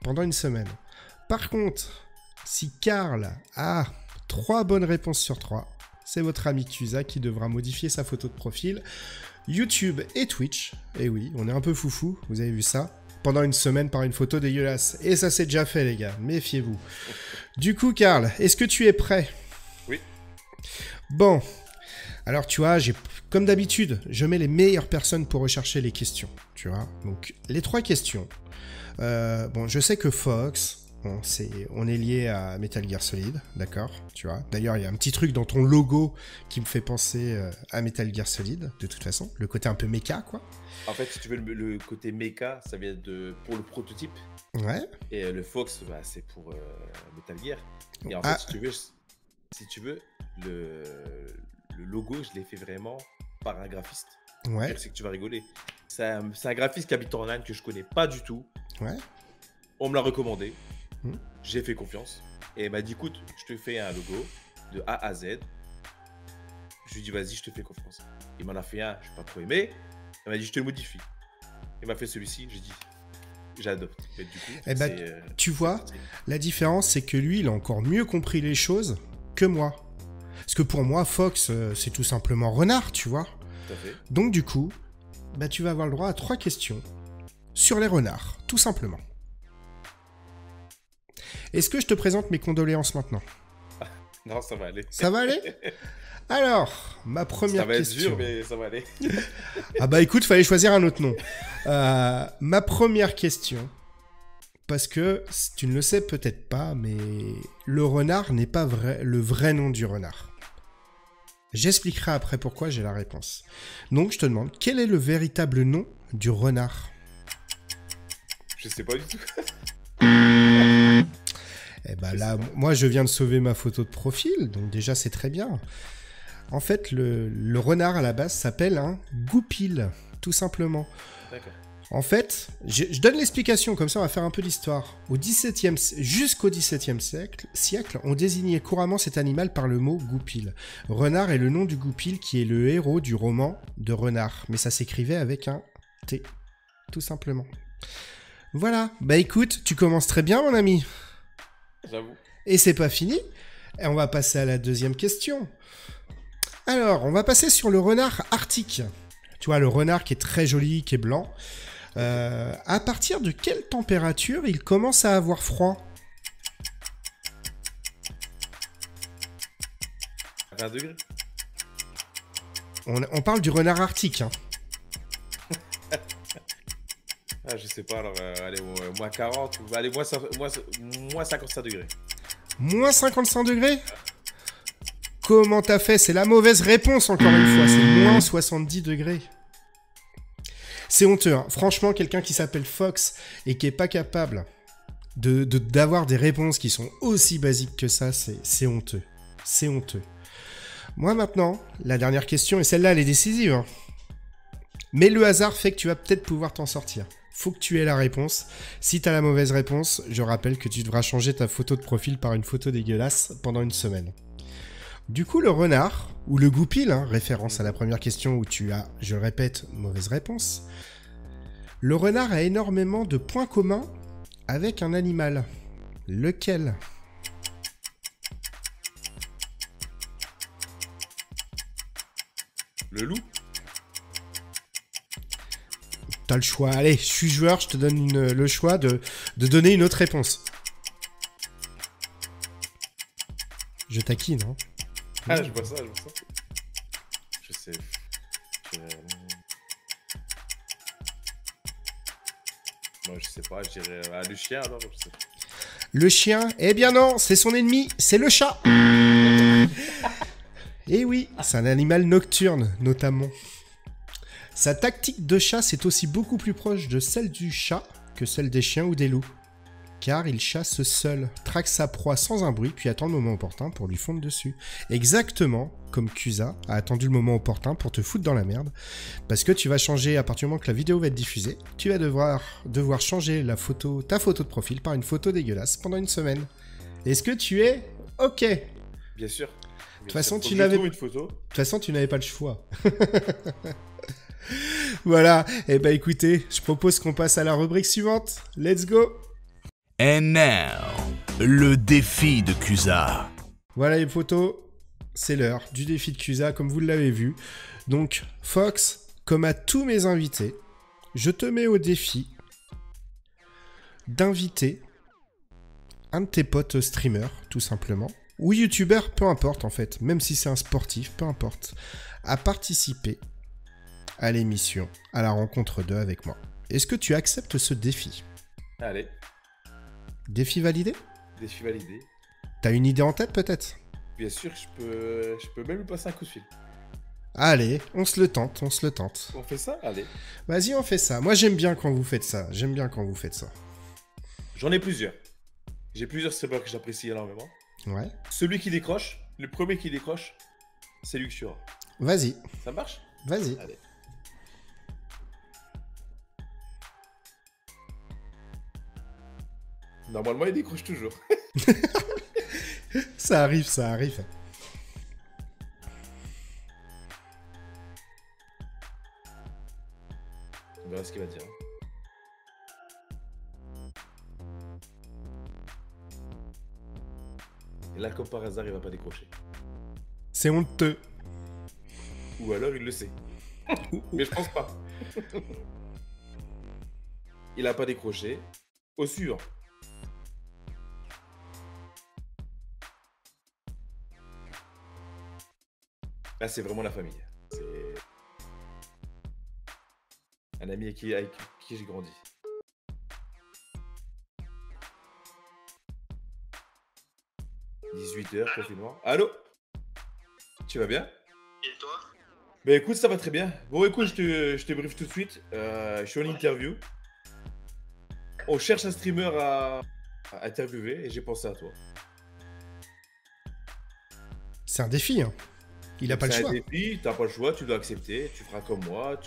pendant une semaine. Par contre, si Karl a 3 bonnes réponses sur 3, c'est votre ami Cusa qui devra modifier sa photo de profil YouTube et Twitch. Et oui, on est un peu foufou, vous avez vu ça, pendant une semaine par une photo dégueulasse. Et ça c'est déjà fait les gars, méfiez-vous. Du coup Karl, est-ce que tu es prêt? Oui. Bon, alors tu vois, comme d'habitude, je mets les meilleures personnes pour rechercher les questions, tu vois. Donc les 3 questions. Bon, je sais que Fox, bon, on est lié à Metal Gear Solid, d'accord, tu vois. D'ailleurs, il y a un petit truc dans ton logo qui me fait penser à Metal Gear Solid, de toute façon. Le côté un peu méca, quoi. En fait, si tu veux, le côté mecha, ça vient pour le prototype. Ouais. Et le Fox, bah, c'est pour Metal Gear. Et en fait, si tu veux, le logo, je l'ai fait vraiment par un graphiste. Ouais. Je sais que tu vas rigoler. C'est un graphiste qui habite en Inde que je connais pas du tout. Ouais. On me l'a recommandé. J'ai fait confiance. Et il m'a dit, écoute, je te fais un logo de A à Z. Je lui ai dit, vas-y, je te fais confiance. Il m'en a fait un, je n'ai pas trop aimé. Il m'a dit, je te le modifie. Il m'a fait celui-ci, j'ai dit, j'adopte. Et du coup, eh ben, tu vois, la différence, c'est que lui, il a encore mieux compris les choses que moi. Parce que pour moi, Fox, c'est tout simplement renard, tu vois. Tout à fait. Donc du coup, bah, tu vas avoir le droit à 3 questions sur les renards, tout simplement. Est-ce que je te présente mes condoléances maintenant? Non, ça va aller. Ça va aller? Alors, ma première question. Ça va être dur, mais ça va aller. Ah bah écoute, fallait choisir un autre nom. Ma première question, parce que tu ne le sais peut-être pas, mais le renard n'est pas le vrai nom du renard. J'expliquerai après pourquoi j'ai la réponse. Donc je te demande, quel est le véritable nom du renard? Je sais pas du tout. Eh ben là, moi je viens de sauver ma photo de profil, donc déjà c'est très bien. En fait, le renard à la base s'appelle un goupil, tout simplement. D'accord. En fait, je donne l'explication, comme ça on va faire un peu d'histoire. Jusqu'au XVIIe siècle, on désignait couramment cet animal par le mot goupil. Renard est le nom du goupil qui est le héros du roman de Renard, mais ça s'écrivait avec un T, tout simplement. Voilà, bah écoute, tu commences très bien mon ami. J'avoue. Et c'est pas fini, et on va passer à la deuxième question. Alors, on va passer sur le renard arctique. Tu vois, le renard qui est très joli, qui est blanc. À partir de quelle température il commence à avoir froid? 21 degrés. On parle du renard arctique. Hein. Ah, je sais pas, alors, allez, moins 40, ou allez, moins 55 degrés. Moins 55 degrés? Comment t'as fait? C'est la mauvaise réponse, encore une fois. C'est moins 70 degrés. C'est honteux, hein. Franchement, quelqu'un qui s'appelle Fox et qui est pas capable d'avoir des réponses qui sont aussi basiques que ça, c'est honteux. C'est honteux. Moi, maintenant, la dernière question, et celle-là, elle est décisive. Hein. Mais le hasard fait que tu vas peut-être pouvoir t'en sortir. Faut que tu aies la réponse. Si t'as la mauvaise réponse, je rappelle que tu devras changer ta photo de profil par une photo dégueulasse pendant une semaine. Du coup, le renard, ou le goupil, hein, référence à la première question où tu as, je le répète, mauvaise réponse. Le renard a énormément de points communs avec un animal. Lequel ? Le loup? T'as le choix. Allez, je suis joueur, je te donne le choix de donner une autre réponse. Je taquine, hein. Ah, je vois ça. Je sais. Moi, je sais pas, je dirais le chien alors. Je sais. Le chien, eh bien non, c'est son ennemi, c'est le chat. Eh oui, c'est un animal nocturne, notamment. Sa tactique de chasse est aussi beaucoup plus proche de celle du chat que celle des chiens ou des loups. Car il chasse seul, traque sa proie sans un bruit, puis attend le moment opportun pour lui fondre dessus. Exactement comme Cusa a attendu le moment opportun pour te foutre dans la merde. Parce que tu vas changer, à partir du moment que la vidéo va être diffusée, tu vas devoir changer ta photo de profil par une photo dégueulasse pendant une semaine. Est-ce que tu es OK? Bien sûr. De toute façon, tu n'avais pas le choix. Voilà, et bah écoutez, je propose qu'on passe à la rubrique suivante. Let's go! And now, le défi de Cusa. Voilà les potos, c'est l'heure du défi de Cusa, comme vous l'avez vu. Donc, Fox, comme à tous mes invités, je te mets au défi d'inviter un de tes potes streamers, tout simplement, ou youtubeur, peu importe en fait, même si c'est un sportif, peu importe, à participer à l'émission, à la rencontre 2 avec moi. Est-ce que tu acceptes ce défi? Allez, Défi validé? défi validé. T'as une idée en tête peut-être? Bien sûr, je peux même lui passer un coup de fil. Allez, on se le tente. On fait ça? Allez. Vas-y, on fait ça. Moi, j'aime bien quand vous faites ça. J'en ai plusieurs. J'ai plusieurs streamers que j'apprécie énormément. Ouais. Celui qui décroche, le premier qui décroche, c'est lui que tu auras. Vas-y, Ça marche? vas-y. Allez. Normalement, il décroche toujours. Ça arrive. On verra ce qu'il va dire. Et là, comme par hasard, il va pas décrocher. C'est honteux. Ou alors, il le sait. Mais je pense pas. Il a pas décroché. Au suivant. Là, c'est vraiment la famille. C'est un ami avec qui j'ai grandi. « 18h, confinement. Allô? Tu vas bien? Et toi? Bah écoute, ça va très bien. Bon écoute, je te briefe tout de suite. Je suis en interview. On cherche un streamer à interviewer et j'ai pensé à toi. C'est un défi, hein. Il a pas le choix. C'est un défi, t'as pas le choix, tu dois accepter. Tu feras comme moi,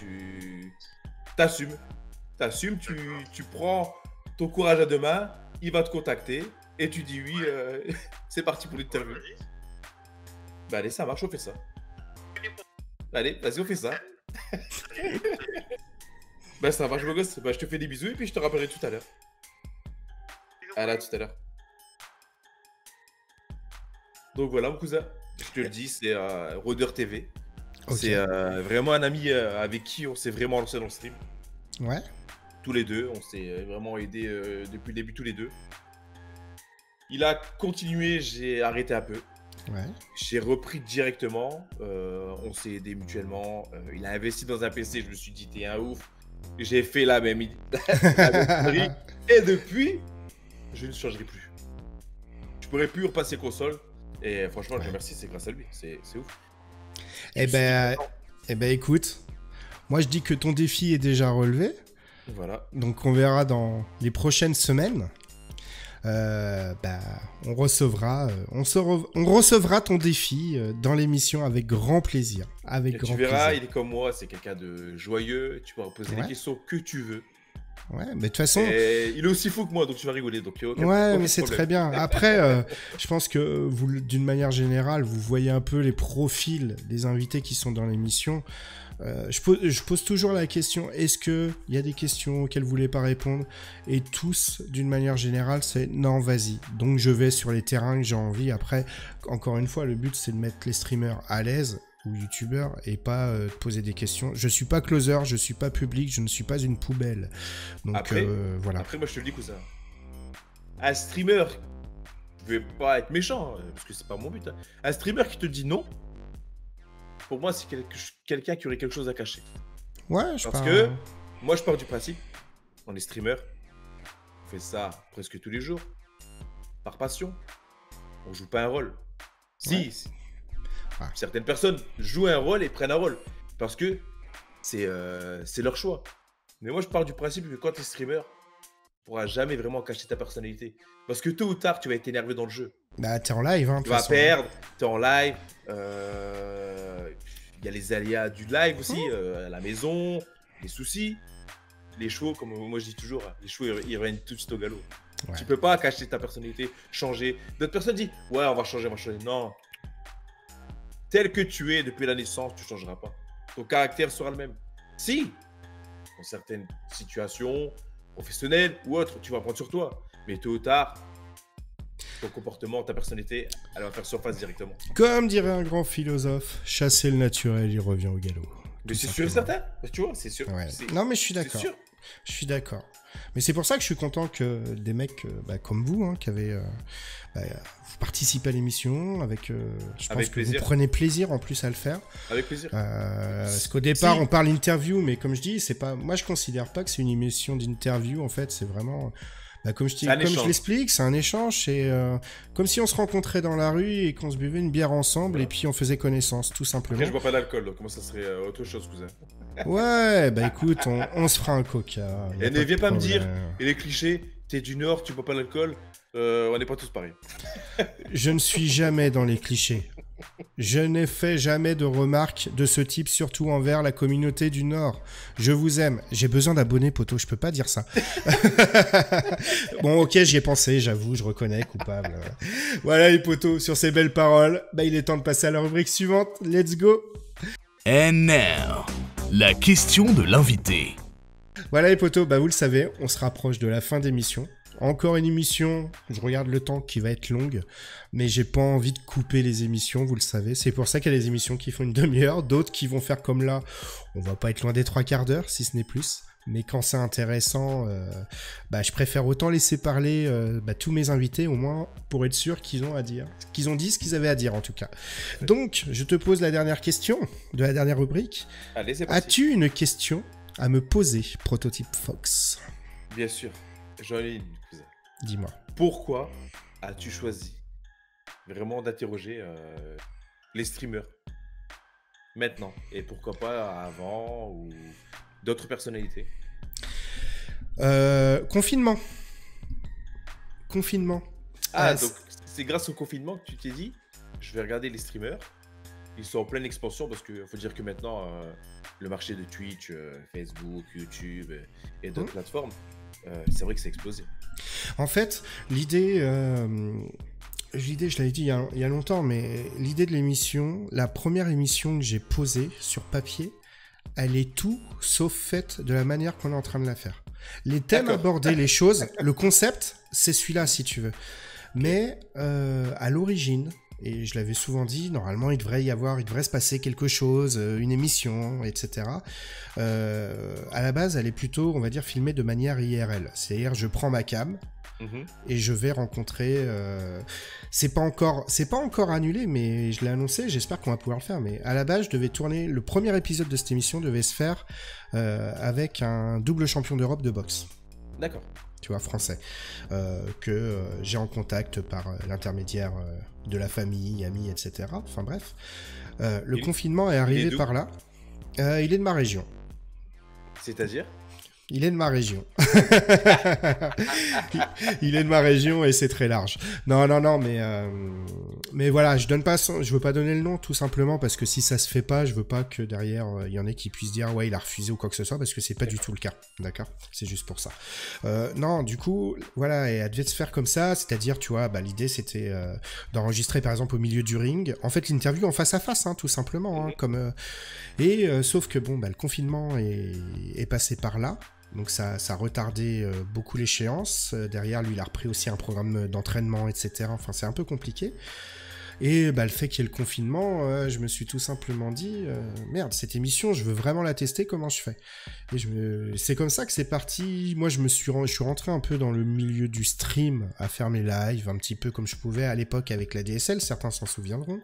t'assumes. T'assumes, tu prends ton courage à deux mains, il va te contacter et tu dis oui, c'est parti pour l'interview. Bah allez, ça marche, on fait ça. Allez, vas-y, on fait ça. Bah ça marche, beau gosse. Bah je te fais des bisous et puis je te rappellerai tout à l'heure. À là, tout à l'heure. Donc voilà, mon cousin. Je te le dis, c'est Rôdeur TV. Ok. C'est vraiment un ami avec qui on s'est vraiment lancé dans le stream. Ouais. Tous les deux, on s'est vraiment aidés depuis le début, tous les deux. Il a continué, j'ai arrêté un peu. Ouais. J'ai repris directement. On s'est aidé mutuellement. Il a investi dans un PC. Je me suis dit, t'es un ouf. J'ai fait la même connerie. Et depuis, je ne changerai plus. Je pourrais plus repasser console. Et franchement, je le remercie, c'est grâce à lui. C'est ouf. Eh ben, écoute, moi je dis que ton défi est déjà relevé. Voilà. Donc on verra dans les prochaines semaines. On recevra ton défi dans l'émission avec grand plaisir. Tu verras, il est comme moi, c'est quelqu'un de joyeux. Tu pourras poser les questions que tu veux. Ouais, mais de toute façon. Et il est aussi fou que moi, donc tu vas rigoler. Donc, mais c'est très bien. Après, je pense que vous, d'une manière générale, vous voyez un peu les profils des invités qui sont dans l'émission. Je pose toujours la question, est-ce qu'il y a des questions auxquelles vous ne voulez pas répondre? Et tous, d'une manière générale, c'est non, vas-y. Donc je vais sur les terrains que j'ai envie. Après, encore une fois, le but, c'est de mettre les streamers à l'aise ou youtubeurs et pas de poser des questions. Je suis pas closer, je suis pas public, je ne suis pas une poubelle. Donc voilà. Après, moi, je te le dis, cousin. Un streamer, je vais pas être méchant, parce que c'est pas mon but. Hein. Un streamer qui te dit non, pour moi, c'est quelqu'un qui aurait quelque chose à cacher. Ouais, Parce que moi, je pars du principe, on est streamer, on fait ça presque tous les jours, par passion. On joue pas un rôle. Si, certaines personnes jouent un rôle et prennent un rôle, parce que c'est leur choix. Mais moi, je pars du principe que quand tu es streamer, tu pourras jamais vraiment cacher ta personnalité. Parce que tôt ou tard, tu vas être énervé dans le jeu. Bah, t'es en live, hein. Tu vas perdre, t'es en live. Il y a les aléas du live aussi, à la maison, les soucis. Les chevaux, comme moi je dis toujours, les chevaux ils reviennent tout de suite au galop. Ouais. Tu peux pas cacher ta personnalité, changer. D'autres personnes disent, ouais, on va changer. Non. Tel que tu es depuis la naissance, tu changeras pas. Ton caractère sera le même. Si, dans certaines situations professionnelles ou autres, tu vas prendre sur toi. Mais tôt ou tard, ton comportement, ta personnalité, elle va faire surface directement. Comme dirait un grand philosophe, chasser le naturel, il revient au galop. Mais c'est sûr et certain, tu vois, c'est sûr. Ouais. Non, mais je suis d'accord. Je suis d'accord. Mais c'est pour ça que je suis content que des mecs comme vous, hein, qui avez vous participez à l'émission, je pense que vous prenez plaisir en plus à le faire. Avec plaisir. Parce qu'au départ, on parle interview, mais comme je dis, c'est pas. Moi, je considère pas que c'est une émission d'interview. En fait, c'est vraiment. Comme je l'explique, c'est un échange, c'est comme si on se rencontrait dans la rue et qu'on se buvait une bière ensemble et puis on faisait connaissance, tout simplement. Après, je bois pas d'alcool, donc comment ça serait autre chose, cousin? Ouais, écoute, on se fera un coca. Et ne viens pas me dire, et les clichés, t'es du Nord, tu bois pas d'alcool, on n'est pas tous pareils. Je ne suis jamais dans les clichés. Je n'ai fait jamais de remarques de ce type, surtout envers la communauté du Nord. Je vous aime. J'ai besoin d'abonnés, poto, je peux pas dire ça. Bon, ok, j'y ai pensé, j'avoue, je reconnais, coupable. Voilà les potos, sur ces belles paroles, il est temps de passer à la rubrique suivante. Let's go. And now, la question de l'invité. Voilà les potos, vous le savez, on se rapproche de la fin d'émission. Encore une émission, je regarde le temps qui va être longue, mais j'ai pas envie de couper les émissions, vous le savez. C'est pour ça qu'il y a des émissions qui font une demi-heure, d'autres qui vont faire comme là, on va pas être loin des 3/4 d'heure, si ce n'est plus. Mais quand c'est intéressant, je préfère autant laisser parler tous mes invités, au moins pour être sûr qu'ils ont dit ce qu'ils avaient à dire en tout cas. Donc, je te pose la dernière question de la dernière rubrique. Allez, c'est parti. As-tu une question à me poser, Prototype Fox? Bien sûr, j'en ai une. Dis-moi. Pourquoi as-tu choisi vraiment d'interroger les streamers maintenant? Et pourquoi pas avant ou d'autres personnalités? Confinement. Donc c'est grâce au confinement que tu t'es dit, je vais regarder les streamers. Ils sont en pleine expansion parce qu'il faut dire que maintenant, le marché de Twitch, Facebook, YouTube et d'autres plateformes, c'est vrai que c'est explosé. En fait, l'idée, je l'avais dit il y a longtemps, mais l'idée de l'émission, la première émission que j'ai posée sur papier, elle est tout sauf faite de la manière qu'on est en train de la faire. Les thèmes abordés, les choses, le concept, c'est celui-là si tu veux. Mais à l'origine, Et je l'avais souvent dit, normalement, il devrait se passer quelque chose, une émission, etc. À la base, elle est plutôt, on va dire, filmée de manière IRL. C'est-à-dire, je prends ma cam et je vais rencontrer... C'est pas encore annulé, mais je l'ai annoncé, j'espère qu'on va pouvoir le faire. Mais à la base, je devais tourner... Le premier épisode de cette émission devait se faire avec un double champion d'Europe de boxe. D'accord. Tu vois, français, que j'ai en contact par l'intermédiaire de la famille, amis, etc. Enfin bref, le confinement est arrivé par là. Il est de ma région. C'est-à-dire ? Il est de ma région. Il est de ma région et c'est très large. Non, mais voilà, je veux pas donner le nom tout simplement parce que si ça se fait pas, je veux pas que derrière il y en ait qui puissent dire ouais il a refusé ou quoi que ce soit parce que c'est pas du tout le cas, d'accord ? C'est juste pour ça. Non, du coup, voilà, et elle devait se faire comme ça, c'est-à-dire tu vois, l'idée c'était d'enregistrer par exemple au milieu du ring. En fait, l'interview en face à face, hein, tout simplement, hein, comme sauf que bon, le confinement est passé par là. Donc ça a retardé beaucoup l'échéance. Derrière, lui, il a repris aussi un programme d'entraînement, etc. Enfin, c'est un peu compliqué. Et le fait qu'il y ait le confinement, je me suis tout simplement dit, merde, cette émission, je veux vraiment la tester, comment je fais ? Et c'est comme ça que c'est parti. Moi, je suis rentré un peu dans le milieu du stream, à faire mes lives, un petit peu comme je pouvais à l'époque avec la DSL, certains s'en souviendront.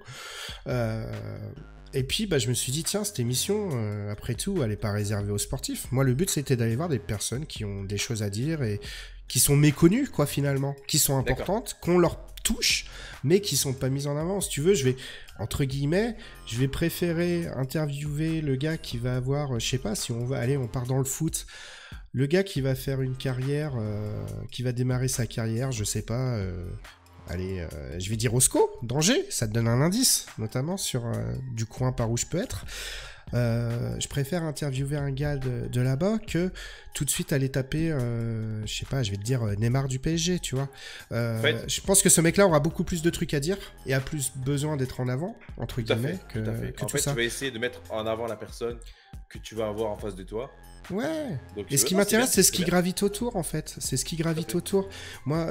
Et puis, je me suis dit, tiens, cette émission, après tout, elle n'est pas réservée aux sportifs. Moi, le but, c'était d'aller voir des personnes qui ont des choses à dire et qui sont méconnues, quoi, finalement, qui sont importantes, qu'on leur touche, mais qui sont pas mises en avant. Si tu veux, je vais préférer interviewer le gars qui va avoir, je sais pas, si on part dans le foot, le gars qui va faire une carrière, qui va démarrer sa carrière, je sais pas... Allez, je vais dire Osco, d'Angers, ça te donne un indice, notamment sur du coin par où je peux être. Je préfère interviewer un gars de là-bas que tout de suite aller taper, je sais pas, je vais te dire Neymar du PSG, tu vois. Je pense que ce mec-là aura beaucoup plus de trucs à dire et a plus besoin d'être en avant, entre guillemets, que en tout fait, ça. tu vas essayer de mettre en avant la personne que tu vas avoir en face de toi. Ouais. Donc, et ce qui m'intéresse, c'est ce qui gravite autour, en fait. C'est ce qui gravite autour. Moi,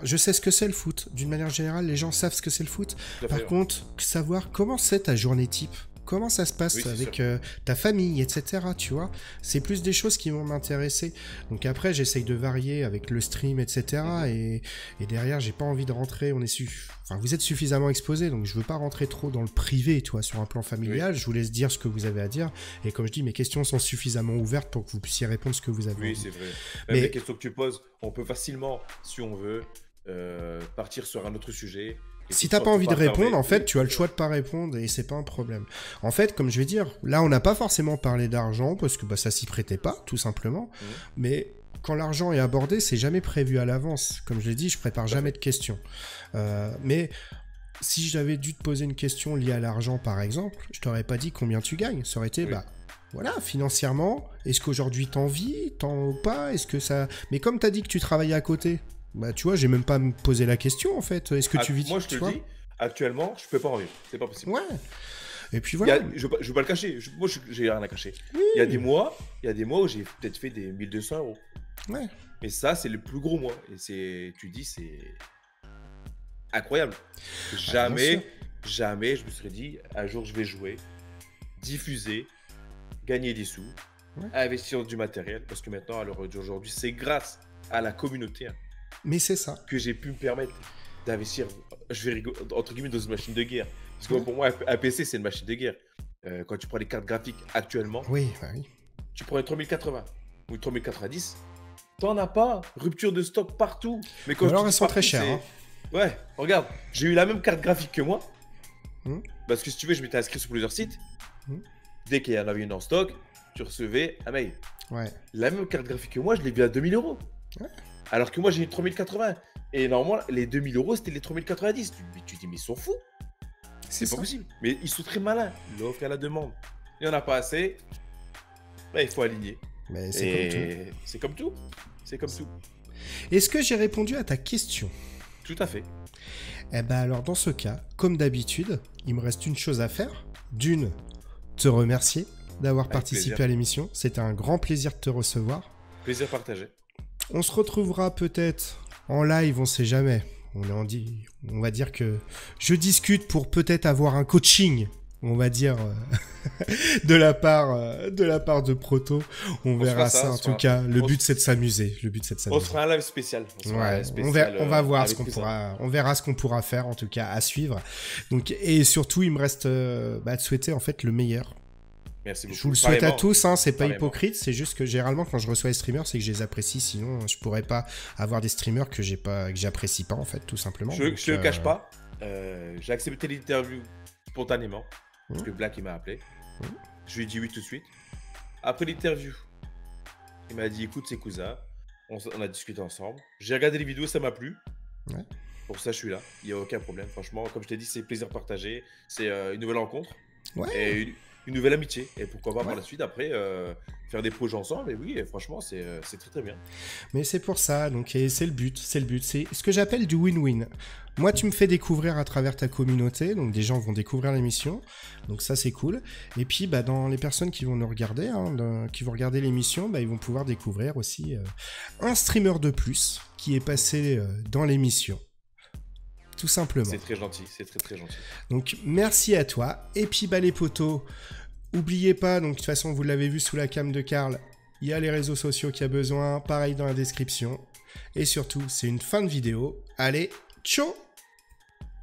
je sais ce que c'est le foot. D'une manière générale, les gens savent ce que c'est le foot. Par contre, savoir comment c'est ta journée type. Comment ça se passe avec ta famille, etc. Tu vois, c'est plus des choses qui vont m'intéresser. Donc après, j'essaye de varier avec le stream, etc. Et derrière, j'ai pas envie de rentrer. Vous êtes suffisamment exposés, donc je veux pas rentrer trop dans le privé, tu vois, sur un plan familial. Je vous laisse dire ce que vous avez à dire. Et comme je dis, mes questions sont suffisamment ouvertes pour que vous puissiez répondre ce que vous avez. Oui, c'est vrai. Mais les questions que tu poses, on peut facilement, si on veut, partir sur un autre sujet. Si t'as pas envie de répondre, en fait, tu as le choix de pas répondre et c'est pas un problème. En fait, comme je vais dire, là, on n'a pas forcément parlé d'argent parce que ça s'y prêtait pas, tout simplement. Mais quand l'argent est abordé, c'est jamais prévu à l'avance. Comme je l'ai dit, je prépare jamais de questions. Mais si j'avais dû te poser une question liée à l'argent, par exemple, je t'aurais pas dit combien tu gagnes. Ça aurait été, voilà, financièrement, est-ce qu'aujourd'hui t'en vis, ou pas, est-ce que ça... Mais comme t'as dit que tu travaillais à côté... tu vois, j'ai même pas me posé la question en fait. Est-ce que tu vis? Moi, je te le dis, actuellement, je peux pas en vivre. C'est pas possible. Ouais. Et puis voilà. Je veux pas le cacher. Moi, j'ai rien à cacher. Oui. Il y a des mois où j'ai peut-être fait des 1200 €. Ouais. Mais ça, c'est le plus gros mois. Et tu dis, c'est incroyable. Jamais, je me serais dit, un jour, je vais jouer, diffuser, gagner des sous, investir dans du matériel. Parce que maintenant, à l'heure d'aujourd'hui, c'est grâce à la communauté. Mais c'est ça. Que j'ai pu me permettre d'investir, je vais rigoler, entre guillemets, dans une machine de guerre. Parce que pour moi, un PC, c'est une machine de guerre. Quand tu prends les cartes graphiques actuellement, tu prends une 3080 ou une 3090, t'en as pas. Rupture de stock partout. Mais quand alors, elles sont très chères. Hein. Ouais, regarde, j'ai eu la même carte graphique que moi. Parce que si tu veux, je m'étais inscrit sur plusieurs sites. Dès qu'il y en avait une en stock, tu recevais un mail. Ouais. La même carte graphique que moi, je l'ai vue à 2000 €. Ouais. Alors que moi, j'ai eu 3080. Et normalement, les 2000 €, c'était les 3090. Tu dis, mais ils sont fous. C'est pas possible. Mais ils sont très malins. L'offre et la demande. Il n'y en a pas assez. Il faut aligner. Mais c'est comme tout. C'est comme tout. Est-ce que j'ai répondu à ta question? Tout à fait. Eh ben alors, dans ce cas, comme d'habitude, il me reste une chose à faire. D'une, te remercier d'avoir participé à l'émission. C'était un grand plaisir de te recevoir. Plaisir partagé. On se retrouvera peut-être en live, on sait jamais. on va dire que je discute pour peut-être avoir un coaching, on va dire, de la part de Proto. On verra ça en tout cas. Le but c'est de s'amuser. On se fera un live spécial. On va voir ce qu'on pourra. On verra ce qu'on pourra faire en tout cas à suivre. Donc et surtout il me reste de souhaiter en fait le meilleur. Merci beaucoup. Je vous le souhaite à tous, hein, c'est pas hypocrite, c'est juste que généralement quand je reçois les streamers, c'est que je les apprécie, sinon je pourrais pas avoir des streamers que j'apprécie pas en fait, tout simplement. Je le cache pas, j'ai accepté l'interview spontanément, parce que Black il m'a appelé. Je lui ai dit oui tout de suite. Après l'interview, il m'a dit écoute c'est cousin, on a discuté ensemble. J'ai regardé les vidéos, ça m'a plu. Ouais. Pour ça je suis là, il n'y a aucun problème. Franchement, comme je t'ai dit, c'est plaisir partagé, c'est une nouvelle rencontre. Ouais. Et une nouvelle amitié. Et pourquoi pas par la suite après faire des projets ensemble. Et oui, et franchement, c'est très très bien. Mais c'est pour ça, donc, et c'est le but. C'est ce que j'appelle du win-win. Moi, tu me fais découvrir à travers ta communauté, donc des gens vont découvrir l'émission, donc ça c'est cool. Et puis, dans les personnes qui vont nous regarder, qui vont regarder l'émission, ils vont pouvoir découvrir aussi un streamer de plus qui est passé dans l'émission. Tout simplement. C'est très gentil, c'est très très gentil. Donc merci à toi. Et puis les potos, oubliez pas, donc de toute façon vous l'avez vu sous la cam de Karl, il y a les réseaux sociaux qu'il y a besoin, pareil dans la description. Et surtout, c'est une fin de vidéo. Allez, ciao.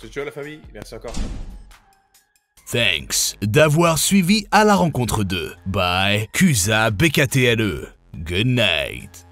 Ciao la famille, merci encore. Thanks d'avoir suivi À la rencontre 2 by Cusa BKTLE. Good night.